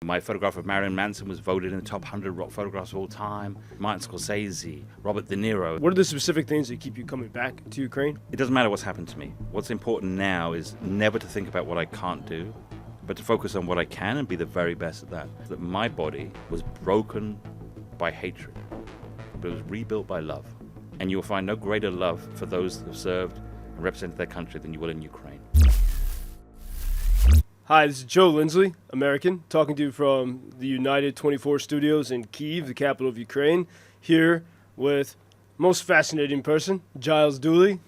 My photograph of Marilyn Manson was voted in the top 100 rock photographs of all time. Martin Scorsese, Robert De Niro. What are the specific things that keep you coming back to Ukraine? It doesn't matter what's happened to me. What's important now is never to think about what I can't do, but to focus on what I can and be the very best at that. That my body was broken by hatred, but it was rebuilt by love. And you will find no greater love for those that have served and represented their country than you will in Ukraine. Hi, this is Joe Lindsley, American, talking to you from the United 24 studios in Kyiv, the capital of Ukraine, here with most fascinating person, Giles Duley,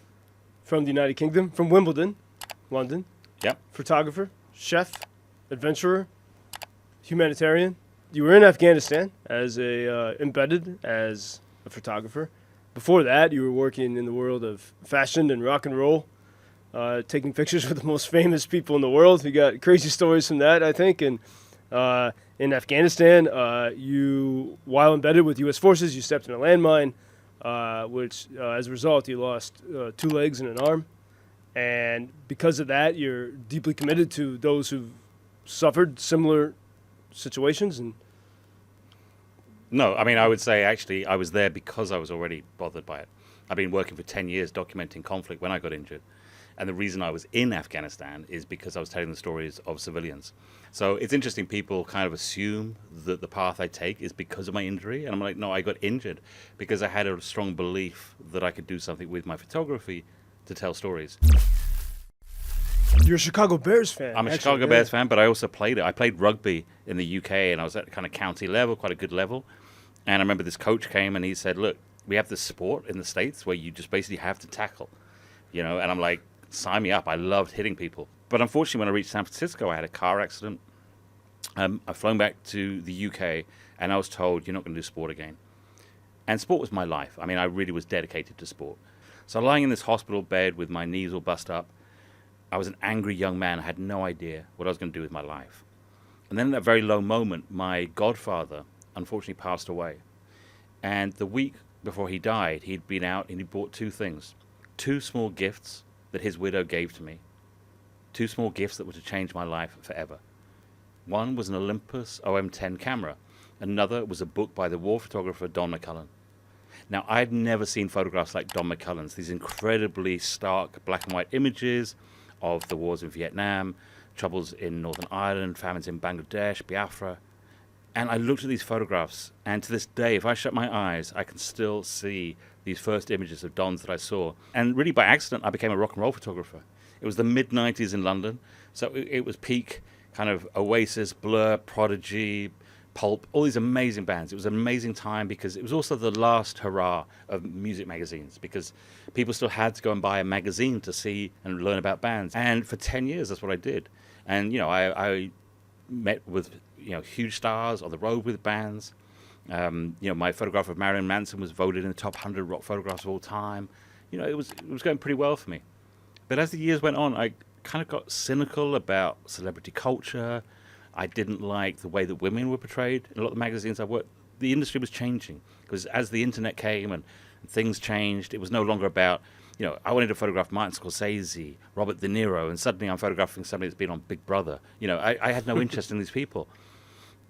from the United Kingdom, from Wimbledon, London. Yep. Photographer, chef, adventurer, humanitarian. You were in Afghanistan embedded as a photographer. Before that, you were working in the world of fashion and rock and roll, taking pictures with the most famous people in the world. You got crazy stories from that, I think. And in Afghanistan, while embedded with U.S. forces, you stepped in a landmine, which, as a result, you lost 2 legs and an arm. And because of that, you're deeply committed to those who've suffered similar situations. And No, I mean, I would say actually I was there because I was already bothered by it. I've been working for 10 years documenting conflict when I got injured. And the reason I was in Afghanistan is because I was telling the stories of civilians. So it's interesting, people kind of assume that the path I take is because of my injury. And I'm like, no, I got injured because I had a strong belief that I could do something with my photography to tell stories. You're a Chicago Bears fan. I'm a Chicago Bears fan, but I also played it. I played rugby in the UK, and I was at kind of county level, quite a good level. And I remember this coach came and he said, look, we have this sport in the States where you just basically have to tackle, and I'm like, sign me up. I loved hitting people. But unfortunately, when I reached San Francisco, I had a car accident. I've flown back to the UK, and I was told, you're not going to do sport again. And sport was my life. I mean, I really was dedicated to sport. So lying in this hospital bed with my knees all bust up, I was an angry young man. I had no idea what I was going to do with my life. And then in that very low moment, my godfather unfortunately passed away. And the week before he died, he'd been out and he bought 2 things. 2 small gifts that his widow gave to me. 2 small gifts that were to change my life forever. One was an Olympus OM10 camera. Another was a book by the war photographer Don McCullum. Now, I'd never seen photographs like Don McCullum's, these incredibly stark black and white images of the wars in Vietnam, troubles in Northern Ireland, famines in Bangladesh, Biafra. And I looked at these photographs, and to this day, if I shut my eyes, I can still see these first images of Dons that I saw. And really by accident, I became a rock and roll photographer. It was the mid-90s in London, so it was peak kind of Oasis, Blur, Prodigy, Pulp, all these amazing bands. It was an amazing time because it was also the last hurrah of music magazines, because people still had to go and buy a magazine to see and learn about bands. And for 10 years, that's what I did. And, I met with, huge stars on the road with bands. My photograph of Marilyn Manson was voted in the top 100 rock photographs of all time. It was going pretty well for me. But as the years went on, I kind of got cynical about celebrity culture. I didn't like the way that women were portrayed in a lot of the magazines I worked. The industry was changing because as the internet came and things changed, it was no longer about, I wanted to photograph Martin Scorsese, Robert De Niro, and suddenly I'm photographing somebody that's been on Big Brother. I had no interest in these people.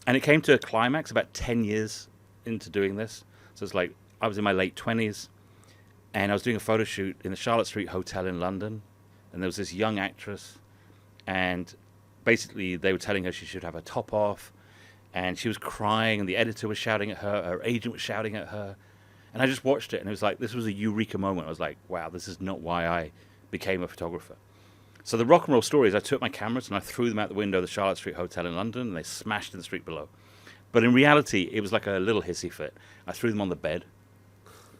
And it came to a climax about 10 years into doing this. So it's like I was in my late 20s and I was doing a photo shoot in the Charlotte Street Hotel in London. And there was this young actress, and basically they were telling her she should have her top off, and she was crying, and the editor was shouting at her agent was shouting at her. And I just watched it, and it was like, this was a eureka moment. I was like, wow, this is not why I became a photographer. So the rock and roll stories, I took my cameras and I threw them out the window of the Charlotte Street Hotel in London, and they smashed in the street below. But in reality, it was like a little hissy fit. I threw them on the bed.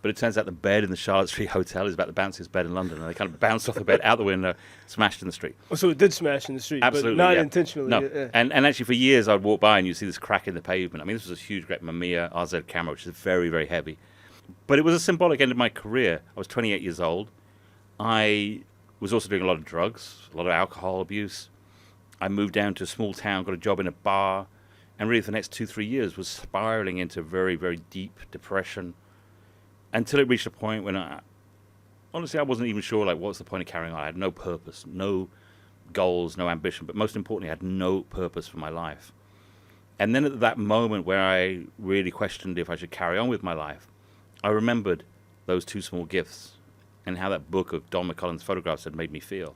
But it turns out the bed in the Charlotte Street Hotel is about the bounciest bed in London, and they kind of bounced off the bed, out the window, smashed in the street. Oh, so it did smash in the street, Absolutely, but not yeah. intentionally. No, Yeah. and actually for years I'd walk by and you'd see this crack in the pavement. I mean, this was a huge, great Mamiya RZ camera, which is very, very heavy. But it was a symbolic end of my career. I was 28 years old. I was also doing a lot of drugs, a lot of alcohol abuse. I moved down to a small town, got a job in a bar, and really for the next 2-3 years was spiraling into very, very deep depression, until it reached a point when honestly I wasn't even sure, like, what's the point of carrying on. I had no purpose, no goals, no ambition, but most importantly, I had no purpose for my life. And then at that moment where I really questioned if I should carry on with my life, I remembered those two small gifts and how that book of Don McCullen's photographs had made me feel.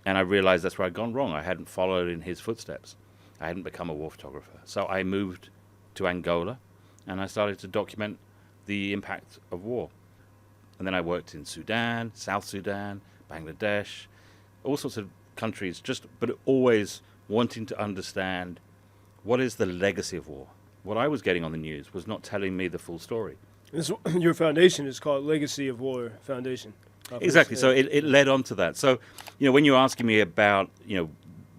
And I realized that's where I'd gone wrong. I hadn't followed in his footsteps. I hadn't become a war photographer. So I moved to Angola, and I started to document the impact of war. And then I worked in Sudan, South Sudan, Bangladesh, all sorts of countries, but always wanting to understand what is the legacy of war. What I was getting on the news was not telling me the full story. Your foundation is called Legacy of War Foundation. Exactly. So it led on to that. So, when you're asking me about,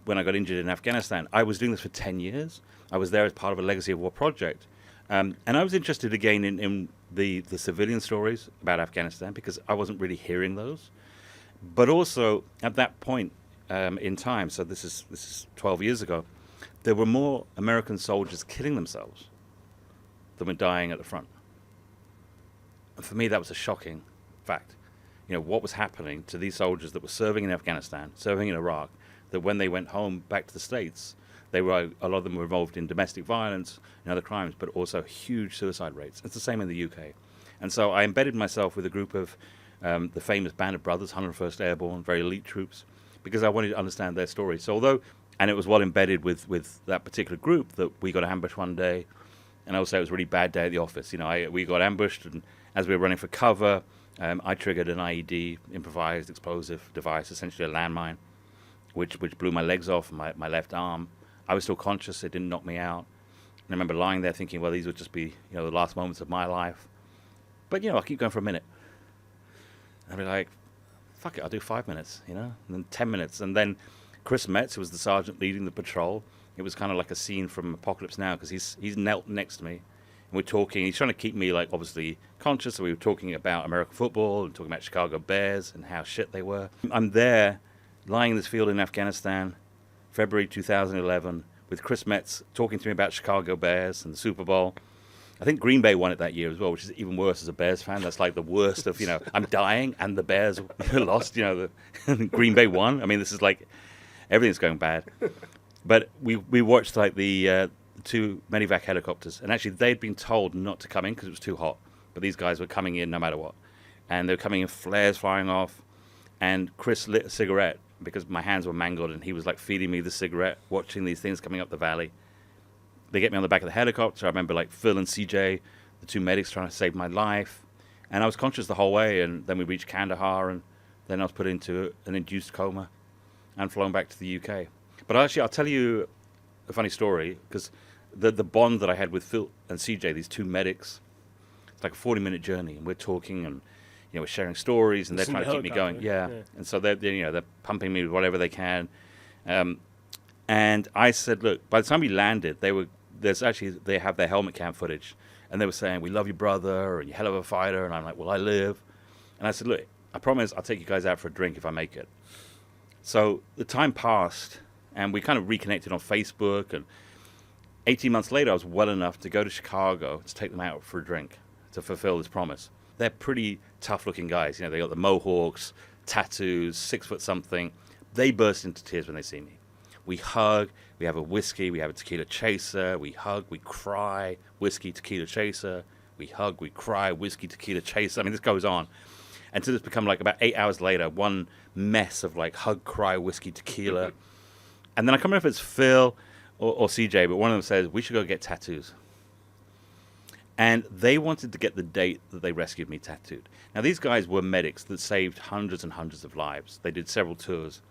when I got injured in Afghanistan, I was doing this for 10 years. I was there as part of a Legacy of War project. And I was interested again in the civilian stories about Afghanistan because I wasn't really hearing those. But also at that point in time, so this is 12 years ago, there were more American soldiers killing themselves than were dying at the front. And for me, that was a shocking fact. What was happening to these soldiers that were serving in Afghanistan, serving in Iraq, that when they went home back to the States, a lot of them were involved in domestic violence and other crimes, but also huge suicide rates. It's the same in the UK. And so I embedded myself with a group of the famous Band of Brothers, 101st Airborne, very elite troops, because I wanted to understand their story. So and it was well embedded with that particular group that we got ambushed one day, and I would say it was a really bad day at the office. We got ambushed, and as we were running for cover, I triggered an IED, improvised explosive device, essentially a landmine, which blew my legs off, my left arm. I was still conscious. It didn't knock me out. And I remember lying there thinking, well, these would just be, the last moments of my life. But, I'll keep going for a minute. I'd be like, fuck it, I'll do 5 minutes, and then 10 minutes. And then Chris Metz, who was the sergeant leading the patrol, it was kind of like a scene from Apocalypse Now because he's knelt next to me. And we're talking. He's trying to keep me, obviously conscious. So we were talking about American football and talking about Chicago Bears and how shit they were. I'm there, lying in this field in Afghanistan, February 2011, with Chris Metz talking to me about Chicago Bears and the Super Bowl. I think Green Bay won it that year as well, which is even worse as a Bears fan. That's like the worst of, I'm dying and the Bears lost, Green Bay won. I mean, this is like, everything's going bad. But we watched the two medevac helicopters, and actually they'd been told not to come in because it was too hot. But these guys were coming in no matter what. And they were coming in, flares flying off, and Chris lit a cigarette because my hands were mangled, and he was feeding me the cigarette, watching these things coming up the valley. They get me on the back of the helicopter. I remember Phil and CJ, the two medics, trying to save my life. And I was conscious the whole way, and then we reached Kandahar, and then I was put into an induced coma and flown back to the UK. But actually, I'll tell you a funny story, because the bond that I had with Phil and CJ, these two medics, it's like a 40-minute journey, and we're talking, and we're sharing stories, and they're trying to keep me going. Yeah. And so they're pumping me with whatever they can. And I said, look, by the time we landed, they have their helmet cam footage, and they were saying, we love you, brother, and you're hell of a fighter. And I'm like, well, I live. And I said, look, I promise I'll take you guys out for a drink if I make it. So the time passed, and we kind of reconnected on Facebook, and 18 months later, I was well enough to go to Chicago to take them out for a drink to fulfill this promise. They're pretty tough-looking guys. They got the mohawks, tattoos, 6 foot something. They burst into tears when they see me. We hug, we have a whiskey, we have a tequila chaser, we hug, we cry, whiskey, tequila chaser, we hug, we cry, whiskey, tequila chaser. I mean, this goes on. Until it's become about 8 hours later, one mess of hug, cry, whiskey, tequila. And then I can't remember if it's Phil or CJ, but one of them says, we should go get tattoos. And they wanted to get the date that they rescued me tattooed. Now, these guys were medics that saved hundreds and hundreds of lives. They did several tours.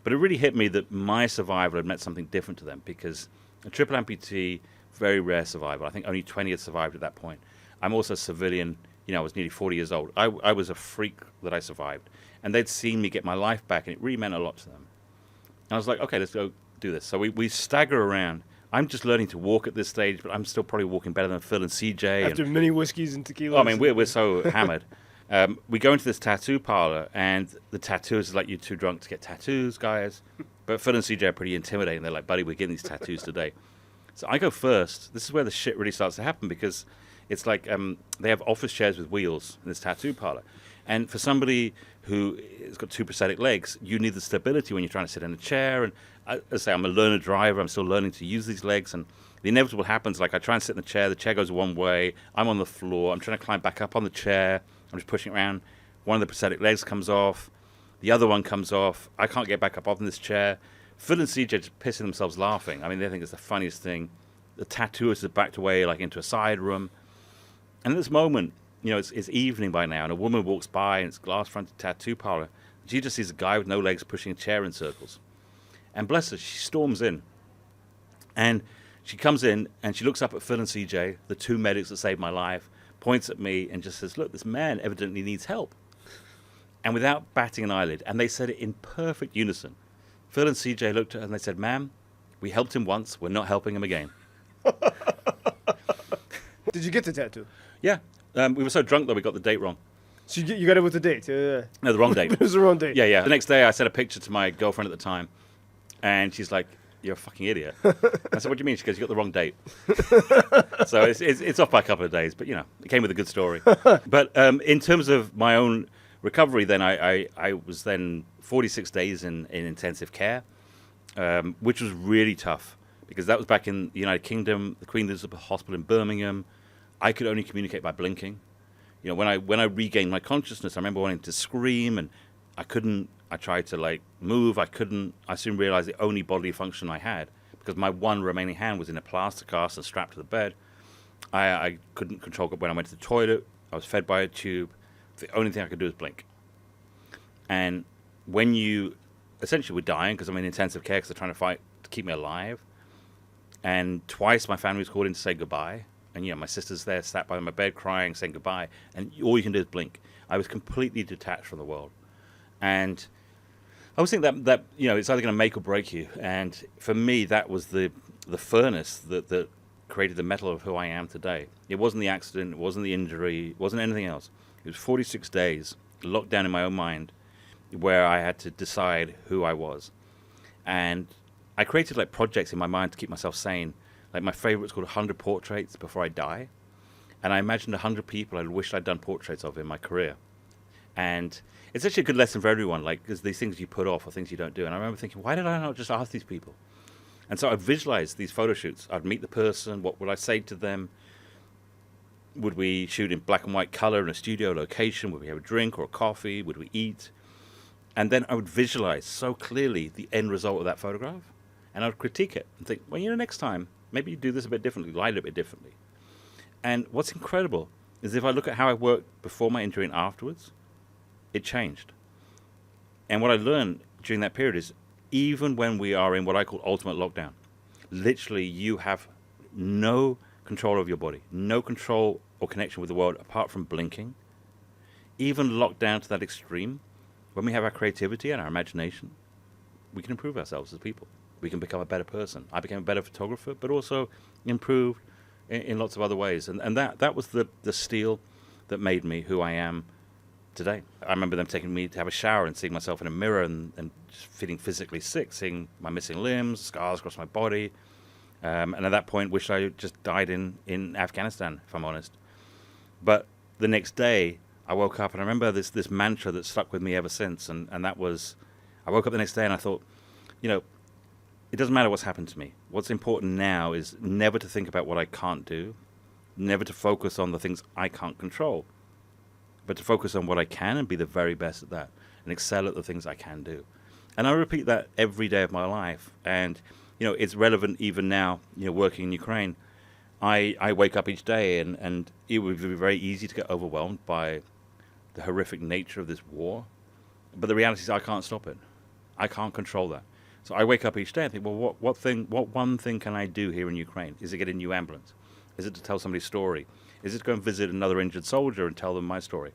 But it really hit me that my survival had meant something different to them, because a triple amputee, very rare survival. I think only 20 had survived at that point. I'm also a civilian. I was nearly 40 years old. I was a freak that I survived. And they'd seen me get my life back, and it really meant a lot to them. And I was like, okay, let's go do this. So we stagger around. I'm just learning to walk at this stage, but I'm still probably walking better than Phil and CJ. After many whiskeys and tequilas. Oh, I mean, we're so hammered. We go into this tattoo parlor, and the tattooist is like, you're too drunk to get tattoos, guys. But Phil and CJ are pretty intimidating. They're like, buddy, we're getting these tattoos today. So I go first. This is where the shit really starts to happen, because it's like they have office chairs with wheels in this tattoo parlor. And for somebody who has got 2 prosthetic legs, you need the stability when you're trying to sit in a chair. And I say I'm a learner driver. I'm still learning to use these legs. And the inevitable happens. Like I try and sit in the chair goes one way, I'm on the floor, I'm trying to climb back up on the chair, I'm just pushing it around. One of the prosthetic legs comes off, the other one comes off, I can't get back up on this chair. Phil and CJ just pissing themselves laughing. I mean, they think it's the funniest thing. The tattooist is backed away like into a side room. And at this moment, you know, it's evening by now, and a woman walks by, and it's glass-fronted tattoo parlor. She just sees a guy with no legs pushing a chair in circles. And bless her, she storms in. And she comes in, and she looks up at Phil and CJ, the two medics that saved my life, points at me, and just says, look, this man evidently needs help. And without batting an eyelid, and they said it in perfect unison, Phil and CJ looked at her, and they said, ma'am, we helped him once, we're not helping him again. Did you get the tattoo? Yeah. We were so drunk that we got the date wrong. So you got it with the date? Yeah. No, the wrong date. It was the wrong date. Yeah. The next day, I sent a picture to my girlfriend at the time, and she's like, you're a fucking idiot. I said, what do you mean? She goes, you got the wrong date. So it's off by a couple of days, but, you know, it came with a good story. But in terms of my own recovery, then I was then 46 days in intensive care, which was really tough because that was back in the United Kingdom, the Queen Elizabeth Hospital in Birmingham. I could only communicate by blinking. You know, when I regained my consciousness, I remember wanting to scream, and I couldn't. I tried to like move. I couldn't. I soon realized the only bodily function I had, because my one remaining hand was in a plaster cast and strapped to the bed. I couldn't control when I went to the toilet. I was fed by a tube. The only thing I could do was blink. And when you essentially were dying, because I'm in intensive care because they're trying to fight to keep me alive, and twice my family was called in to say goodbye. And, you know, my sister's there, sat by my bed, crying, saying goodbye. And all you can do is blink. I was completely detached from the world. And I always think that you know, it's either going to make or break you. And for me, that was the furnace that created the metal of who I am today. It wasn't the accident. It wasn't the injury. It wasn't anything else. It was 46 days locked down in my own mind where I had to decide who I was. And I created, like, projects in my mind to keep myself sane. Like, my favorite's called 100 Portraits Before I Die. And I imagined 100 people I wished I'd done portraits of in my career. And it's actually a good lesson for everyone. Like, there's these things you put off or things you don't do. And I remember thinking, why did I not just ask these people? And so I visualized these photo shoots. I'd meet the person. What would I say to them? Would we shoot in black and white color in a studio location? Would we have a drink or a coffee? Would we eat? And then I would visualize so clearly the end result of that photograph. And I would critique it and think, well, you know, next time, maybe you do this a bit differently, light it a bit differently. And what's incredible is if I look at how I worked before my injury and afterwards, it changed. And what I learned during that period is even when we are in what I call ultimate lockdown, literally you have no control of your body, no control or connection with the world apart from blinking. Even locked down to that extreme, when we have our creativity and our imagination, we can improve ourselves as people. We can become a better person. I became a better photographer, but also improved in lots of other ways. And that was the steel that made me who I am today. I remember them taking me to have a shower and seeing myself in a mirror and just feeling physically sick, seeing my missing limbs, scars across my body. And at that point, wished I just died in Afghanistan, if I'm honest. But the next day, I woke up and I remember this mantra that stuck with me ever since. And that was, I woke up the next day and I thought, you know, it doesn't matter what's happened to me. What's important now is never to think about what I can't do, never to focus on the things I can't control, but to focus on what I can and be the very best at that and excel at the things I can do. And I repeat that every day of my life. And, you know, it's relevant even now, you know, working in Ukraine. I wake up each day and it would be very easy to get overwhelmed by the horrific nature of this war. But the reality is I can't stop it. I can't control that. So I wake up each day and think, well, what one thing can I do here in Ukraine? Is it get a new ambulance? Is it to tell somebody's story? Is it to go and visit another injured soldier and tell them my story?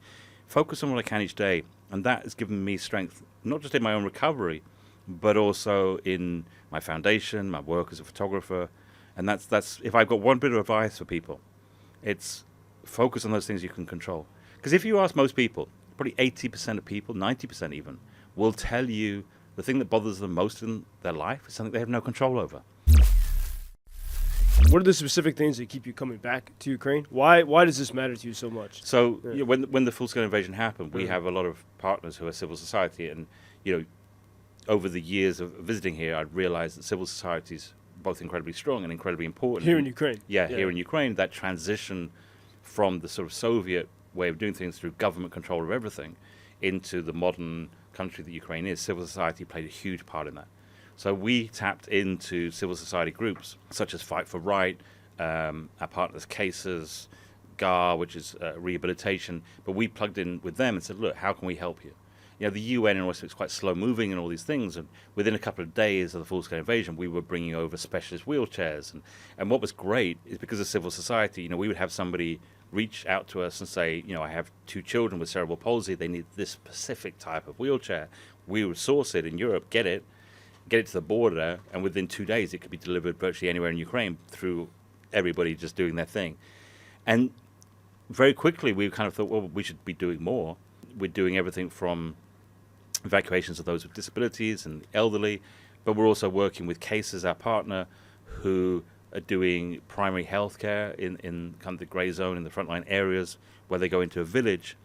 Focus on what I can each day, and that has given me strength, not just in my own recovery, but also in my foundation, my work as a photographer. And that's if I've got one bit of advice for people, it's focus on those things you can control. Because if you ask most people, probably 80% of people, 90% even, will tell you the thing that bothers them most in their life is something they have no control over. What are the specific things that keep you coming back to Ukraine? Why does this matter to you so much? So you know, when the full-scale invasion happened, we have a lot of partners who are civil society, and you know, over the years of visiting here, I'd realized that civil societies both incredibly strong and incredibly important. Here in Ukraine. Yeah, here in Ukraine, that transition from the sort of Soviet way of doing things through government control of everything into the modern country that Ukraine is, civil society played a huge part in that. So we tapped into civil society groups such as Fight for Right, our partners Cases, GAR, which is rehabilitation, but we plugged in with them and said, look, how can we help you? You know, the UN and also it's quite slow moving and all these things, and within a couple of days of the full-scale invasion, we were bringing over specialist wheelchairs. And what was great is because of civil society, you know, we would have somebody reach out to us and say, you know, I have 2 children with cerebral palsy, they need this specific type of wheelchair. We would source it in Europe, get it to the border, and within 2 days it could be delivered virtually anywhere in Ukraine through everybody just doing their thing. And very quickly we kind of thought, well, we should be doing more. We're doing everything from evacuations of those with disabilities and elderly, but we're also working with Cases, our partner, who are doing primary health care in kind of the grey zone in the frontline areas where they go into a village,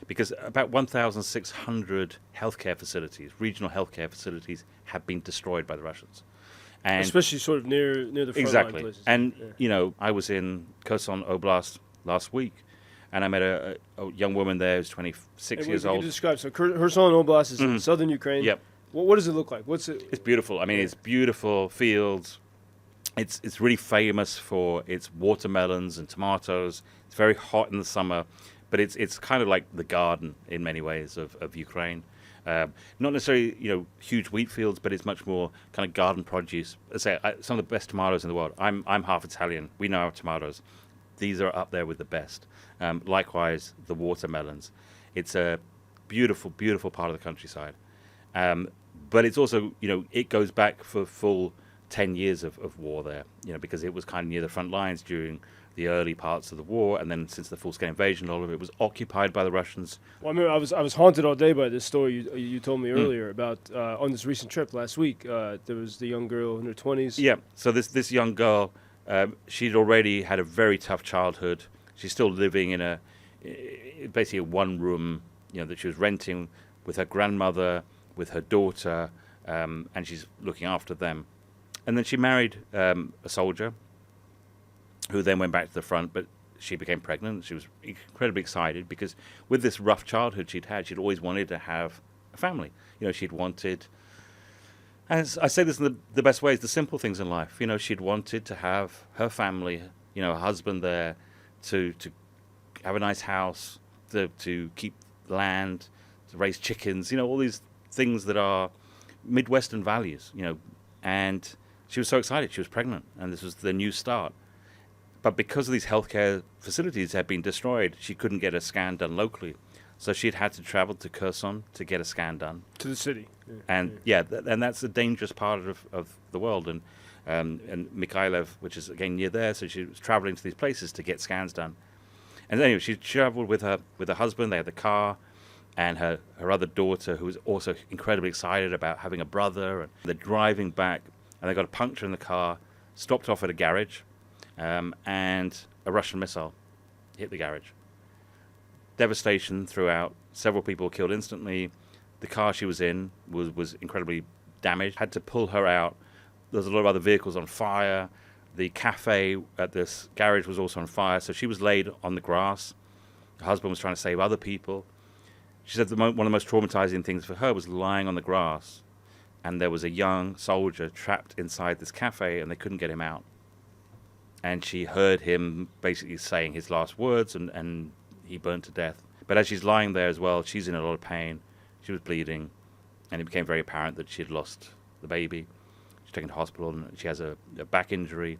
because about 1,600 healthcare facilities, regional healthcare facilities, have been destroyed by the Russians. And especially sort of near the frontline exactly. places. And, you know, I was in Kherson Oblast last week, and I met a young woman there who's 26 years old. Describe, so Kherson Oblast is in southern Ukraine. Yep. What does it look like? It's beautiful. I mean, it's beautiful fields. It's really famous for its watermelons and tomatoes. It's very hot in the summer, but it's kind of like the garden in many ways of Ukraine. Not necessarily, you know, huge wheat fields, but it's much more kind of garden produce. I say some of the best tomatoes in the world. I'm half Italian. We know our tomatoes. These are up there with the best. Likewise, the watermelons. It's a beautiful, beautiful part of the countryside. But it's also, you know, it goes back for full 10 years of war there, you know, because it was kind of near the front lines during the early parts of the war, and then since the full-scale invasion, all of it was occupied by the Russians. Well, I mean, I was haunted all day by this story you told me earlier about on this recent trip last week. There was the young girl in her 20s. Yeah, so this young girl, she'd already had a very tough childhood. She's still living in basically a one-room, you know, that she was renting with her grandmother, with her daughter, and she's looking after them. And then she married a soldier who then went back to the front, but she became pregnant. She was incredibly excited because with this rough childhood she'd had, she'd always wanted to have a family. You know, she'd wanted, and I say this in the best ways, the simple things in life. You know, she'd wanted to have her family, you know, a husband there, to have a nice house, to keep land, to raise chickens, you know, all these things that are Midwestern values, you know. And she was so excited. She was pregnant, and this was the new start. But because of these healthcare facilities had been destroyed, she couldn't get a scan done locally. So she'd had to travel to Kherson to get a scan done. To the city. And and that's a dangerous part of the world. And Mykolaiv, which is again near there, so she was traveling to these places to get scans done. And anyway, she traveled with her husband. They had the car, and her other daughter, who was also incredibly excited about having a brother. And they're driving back, and they got a puncture in the car, stopped off at a garage, and a Russian missile hit the garage. Devastation throughout. Several people were killed instantly. The car she was in was incredibly damaged. Had to pull her out. There was a lot of other vehicles on fire. The cafe at this garage was also on fire, so she was laid on the grass. Her husband was trying to save other people. She said one of the most traumatizing things for her was lying on the grass, and there was a young soldier trapped inside this cafe, and they couldn't get him out. And she heard him basically saying his last words, and he burned to death. But as she's lying there as well, she's in a lot of pain. She was bleeding, and it became very apparent that she had lost the baby. She's taken to hospital, and she has a back injury.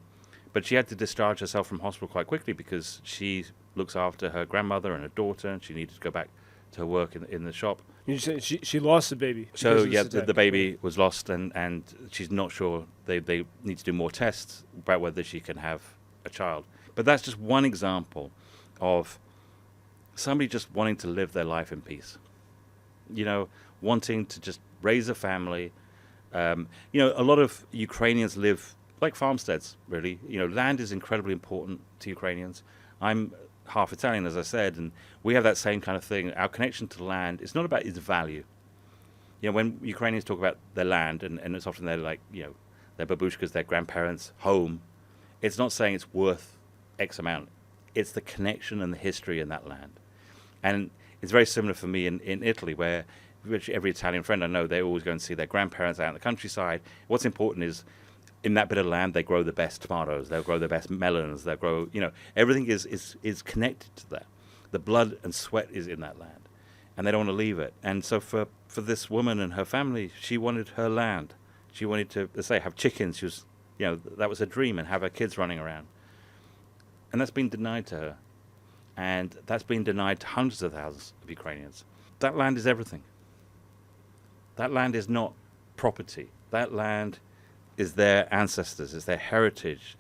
But she had to discharge herself from hospital quite quickly because she looks after her grandmother and her daughter, and she needed to go back to her work in the shop. You said she lost the baby. So yeah, the baby was lost, and she's not sure. They need to do more tests about whether she can have a child. But that's just one example of somebody just wanting to live their life in peace. You know, wanting to just raise a family. You know, a lot of Ukrainians live like farmsteads, really. You know, land is incredibly important to Ukrainians. I'm half Italian, as I said, and we have that same kind of thing. Our connection to land is not about its value. You know, when Ukrainians talk about their land, and it's often they're like, you know, their babushkas, their grandparents' home, it's not saying it's worth X amount. It's the connection and the history in that land. And it's very similar for me in Italy, where virtually every Italian friend I know, they always go and see their grandparents out in the countryside. What's important is in that bit of land, they grow the best tomatoes, they'll grow the best melons, they'll grow, everything is connected to that. The blood and sweat is in that land, and they don't want to leave it. And so for this woman and her family, she wanted her land. She wanted to, let's say, have chickens. She was, that was her dream, and have her kids running around. And that's been denied to her. And that's been denied to hundreds of thousands of Ukrainians. That land is everything. That land is not property. That land is their ancestors, is their heritage.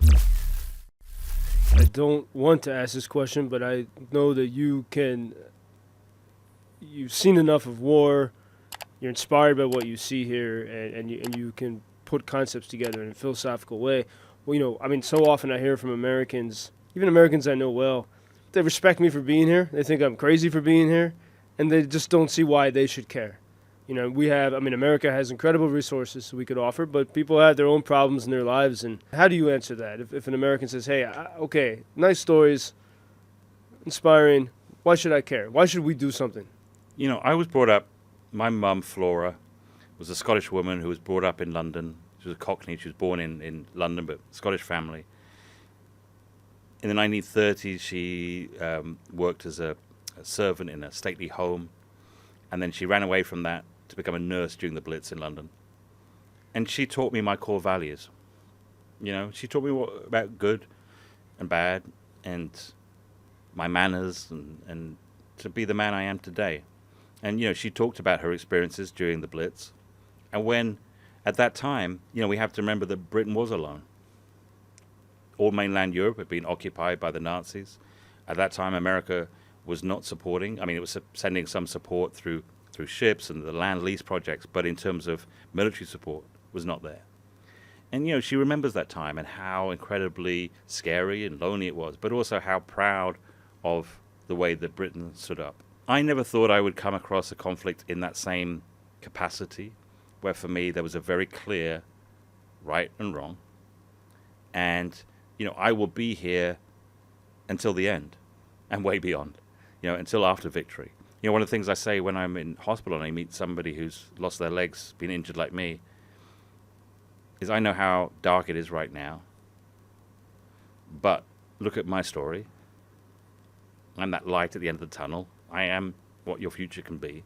I don't want to ask this question, but I know that you've seen enough of war, you're inspired by what you see here, and you can put concepts together in a philosophical way. Well, so often I hear from Americans, even Americans I know well, they respect me for being here, they think I'm crazy for being here, and they just don't see why they should care. America has incredible resources we could offer, but people have their own problems in their lives. And how do you answer that? If an American says, hey, okay, nice stories, inspiring, why should I care? Why should we do something? I was brought up, my mum, Flora, was a Scottish woman who was brought up in London. She was a Cockney. She was born in London, but Scottish family. In the 1930s, she worked as a servant in a stately home, and then she ran away from that to become a nurse during the Blitz in London. And she taught me my core values. She taught me about good and bad and my manners and to be the man I am today. And, she talked about her experiences during the Blitz. And when, at that time, we have to remember that Britain was alone. All mainland Europe had been occupied by the Nazis. At that time, America was not supporting. It was sending some support through ships and the land lease projects, but in terms of military support, was not there. And, she remembers that time and how incredibly scary and lonely it was, but also how proud of the way that Britain stood up. I never thought I would come across a conflict in that same capacity, where for me there was a very clear right and wrong. And, I will be here until the end and way beyond, until after victory. One of the things I say when I'm in hospital and I meet somebody who's lost their legs, been injured like me, is I know how dark it is right now. But look at my story. I'm that light at the end of the tunnel. I am what your future can be.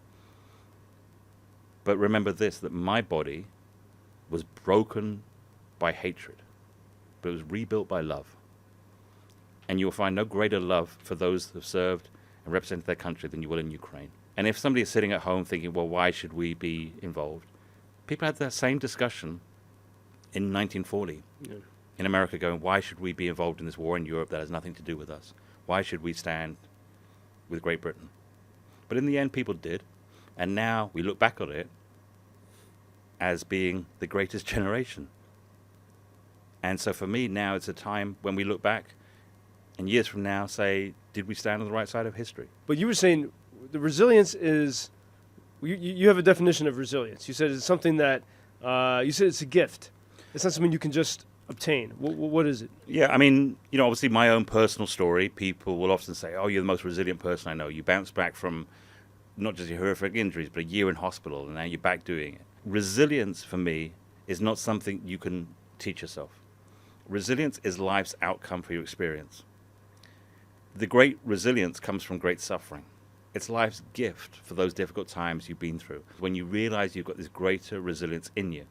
But remember this, that my body was broken by hatred, but it was rebuilt by love. And you'll find no greater love for those who have served and represented their country than you will in Ukraine. And if somebody is sitting at home thinking, well, why should we be involved? People had that same discussion in 1940 in America, going, why should we be involved in this war in Europe that has nothing to do with us? Why should we stand with Great Britain? But in the end, people did. And now we look back on it as being the greatest generation. And so for me, now it's a time when we look back and years from now say, did we stand on the right side of history? But you were saying the resilience is, you have a definition of resilience. You said it's something that, you said it's a gift. It's not something you can just obtain. What is it? Yeah, obviously my own personal story, people will often say, oh, you're the most resilient person I know. You bounce back from not just your horrific injuries, but a year in hospital, and now you're back doing it. Resilience for me is not something you can teach yourself. Resilience is life's outcome for your experience. The great resilience comes from great suffering. It's life's gift for those difficult times you've been through. When you realize you've got this greater resilience in you.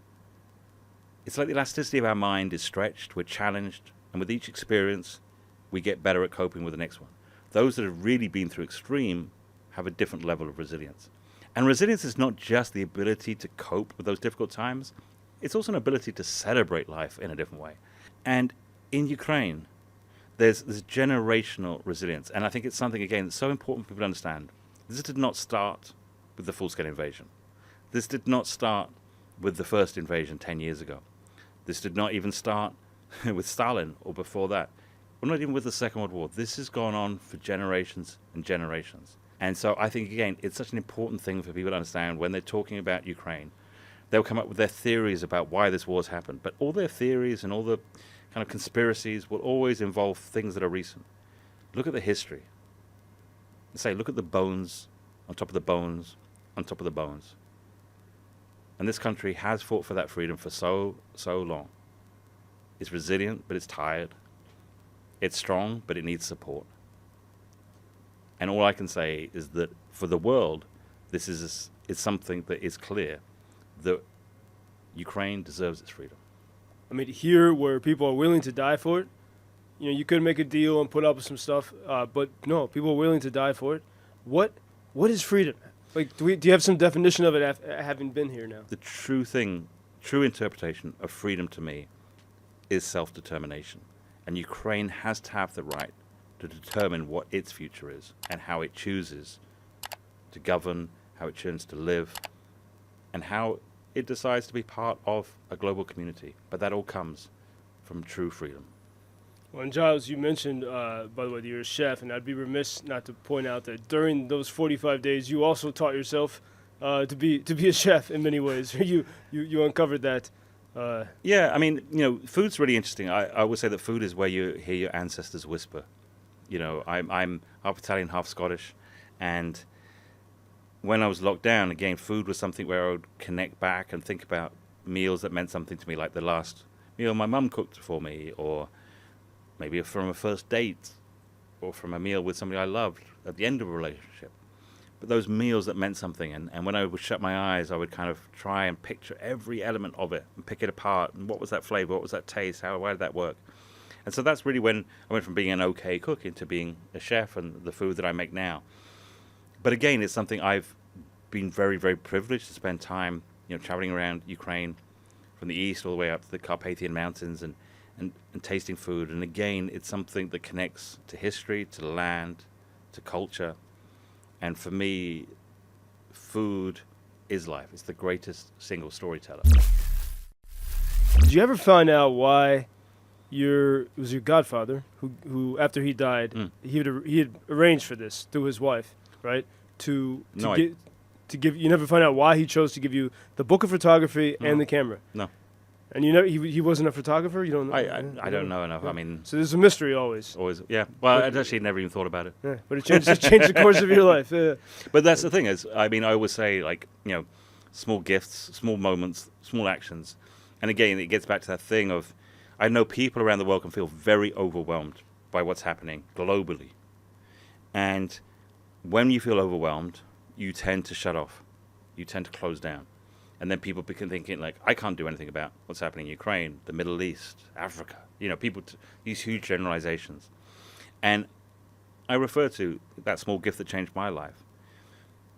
It's like the elasticity of our mind is stretched, we're challenged, and with each experience, we get better at coping with the next one. Those that have really been through extreme have a different level of resilience. And resilience is not just the ability to cope with those difficult times, it's also an ability to celebrate life in a different way. And in Ukraine, there's generational resilience. And I think it's something, again, that's so important for people to understand. This did not start with the full-scale invasion. This did not start with the first invasion 10 years ago. This did not even start with Stalin or before that. Or not even with the Second World War. This has gone on for generations and generations. And so I think, again, it's such an important thing for people to understand when they're talking about Ukraine, they'll come up with their theories about why this war's happened. But all their theories and all the kind of conspiracies will always involve things that are recent. Look at the history. Say, look at the bones on top of the bones on top of the bones. And this country has fought for that freedom for so long. It's resilient, but it's tired. It's strong, but it needs support. And all I can say is that for the world, this is something that is clear, that Ukraine deserves its freedom. I mean, here where people are willing to die for it, you could make a deal and put up with some stuff, but no, people are willing to die for it. What is freedom? Like, do you have some definition of it having been here now? The true interpretation of freedom to me is self-determination. And Ukraine has to have the right to determine what its future is and how it chooses to govern, how it chooses to live, and how it decides to be part of a global community. But that all comes from true freedom. Well, and Giles, you mentioned, by the way, that you're a chef, and I'd be remiss not to point out that during those 45 days, you also taught yourself to be a chef in many ways. You uncovered that. Yeah, I mean, food's really interesting. I would say that food is where you hear your ancestors whisper. I'm half Italian, half Scottish, and when I was locked down, again, food was something where I would connect back and think about meals that meant something to me, like the last meal my mum cooked for me, or maybe from a first date, or from a meal with somebody I loved at the end of a relationship. But those meals that meant something, and when I would shut my eyes, I would kind of try and picture every element of it and pick it apart. And what was that flavor? What was that taste? Why did that work? And so that's really when I went from being an okay cook into being a chef and the food that I make now. But again, it's something I've been very, very privileged to spend time, traveling around Ukraine from the east all the way up to the Carpathian Mountains and tasting food. And again, it's something that connects to history, to land, to culture. And for me, food is life. It's the greatest single storyteller. Did you ever find out why it was your godfather who after he died, he had arranged for this through his wife, right? To give you never find out why he chose to give you the book of photography and the camera. No. And he wasn't a photographer? You don't know? I don't know enough. Yeah. I mean, so there's a mystery always. Yeah. Well, I'd actually never even thought about it. Yeah, but it changed the course of your life. Yeah. But that's the thing is, I always say, small gifts, small moments, small actions. And again, it gets back to that thing of, I know people around the world can feel very overwhelmed by what's happening globally. And when you feel overwhelmed, you tend to shut off. You tend to close down. And then people begin thinking, I can't do anything about what's happening in Ukraine, the Middle East, Africa. People, these huge generalizations. And I refer to that small gift that changed my life.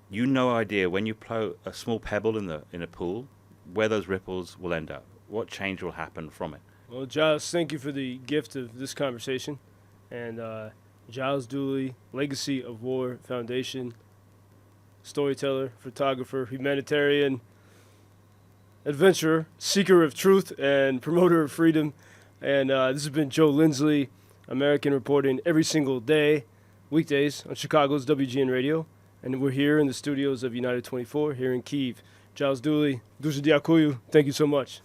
No idea when you blow a small pebble in a pool, where those ripples will end up, what change will happen from it. Well, Giles, thank you for the gift of this conversation. And Giles Duley, Legacy of War Foundation, storyteller, photographer, humanitarian, adventurer, seeker of truth, and promoter of freedom. And this has been Joe Lindsley, American, reporting every single day, weekdays, on Chicago's WGN Radio. And we're here in the studios of United 24 here in Kyiv. Giles Duley, Дуже дякую. Thank you so much.